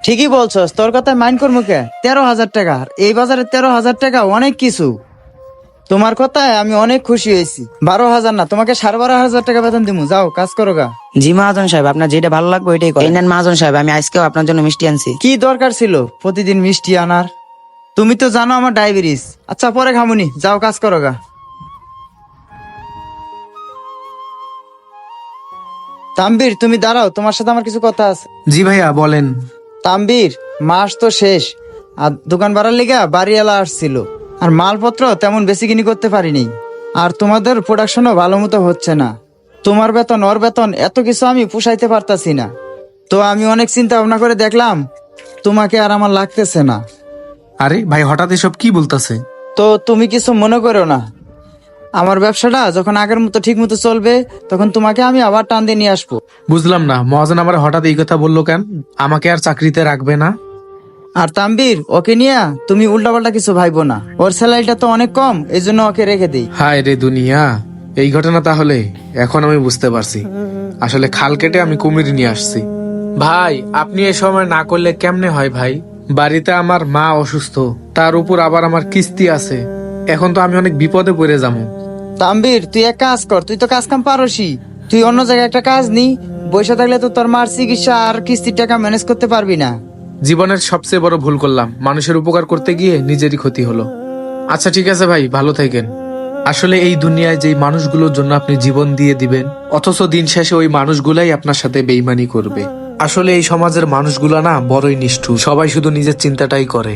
ঠিকই বলছস, তোর কথায় মাইন্ড করবো কে? 13,000 টাকা, আর এই বাজারে 13,000 টাকা অনেক কিছু। তোমার কথায় আমি অনেক খুশি হয়েছি। 12,000 না, তোমাকে 12,500 টাকা বেতন দিমু। যাও কাজ করো গা। জি মহাজন সাহেব, আপনার যেটা ভালো লাগবে ওইটাই করেন। এই নেন মহাজন সাহেব, আমি আজকেও আপনার জন্য মিষ্টি আনছি। কি দরকার ছিল প্রতিদিন মিষ্টি আনার? তুমি তো জানো আমার ডায়াবেটিস। আচ্ছা পরে খামুনি, যাও কাজ করো গা। তাম্বির তুমি দাঁড়াও, তোমার সাথে আমার কিছু কথা আছে। জি ভাইয়া বলেন। তাম্বির, মাস তো শেষ, আর দোকান ভাড়ার লিগা বাড়িওয়ালা আসছিল, আর মালপত্র তেমন বেশি কিনি করতে পারিনি। আর তোমাদের প্রোডাকশনও ভালো মতো হচ্ছে না। তোমার বেতন ওর বেতন এত কিছু আমি পুষাইতে পারতাছি না। তো আমি অনেক চিন্তা ভাবনা করে দেখলাম তোমাকে আর আমার লাগতেছে না। আরে ভাই, হঠাৎ এসব কি বলতেছে? তো তুমি কিছু মনে করো না, আমার ব্যবসাটা যখন আগের মতো ঠিক মতো চলবে তখন তোমাকে আমি আবার টান দিয়ে নিয়ে আসবো। বুঝলাম না, মহাজন আমার হঠাৎ এই কথা বললো কেন? আমাকে আর চাকরিতে রাখবে না? আর তাম্বির, ওকে নিয়ে তুমি উল্টাপাল্টা কিছু ভাইবো না। ওর স্যালারিটা তো অনেক কম, এই জন্য ওকে রেখে দিই। হায় রে দুনিয়া, এই ঘটনা তাহলে এখন আমি বুঝতে পারছি। আসলে খাল কেটে আমি কুমির নিয়ে আসছি। ভাই, আপনি এ সময় না করলে কেমনে হয় ভাই? বাড়িতে আমার মা অসুস্থ, তার উপর আবার আমার কিস্তি আছে। এখন তো আমি অনেক বিপদে পড়ে যাবো। তাম্বির, তুই এক কাজ কর, তুই তো কাজ কাম পারসি, তুই অন্য জায়গায় একটা কাজ নি। বসে থাকলে তো তোর মার চিকিৎসা আর কিস্তির টাকা ম্যানেজ করতে পারবি না। জীবনের সবচেয়ে বড় ভুল করলাম, মানুষের উপকার করতে গিয়ে নিজেরই ক্ষতি হলো। আচ্ছা ঠিক আছে ভাই, ভালো থাকেন। আসলে এই দুনিয়ায় যেই মানুষগুলোর জন্য আপনি জীবন দিয়ে দিবেন, অথচ দিন শেষে ওই মানুষগুলাই আপনার সাথে বেইমানি করবে। আসলে এই সমাজের মানুষগুলো না বড়ই নিষ্ঠুর, সবাই শুধু নিজের চিন্তাটাই করে।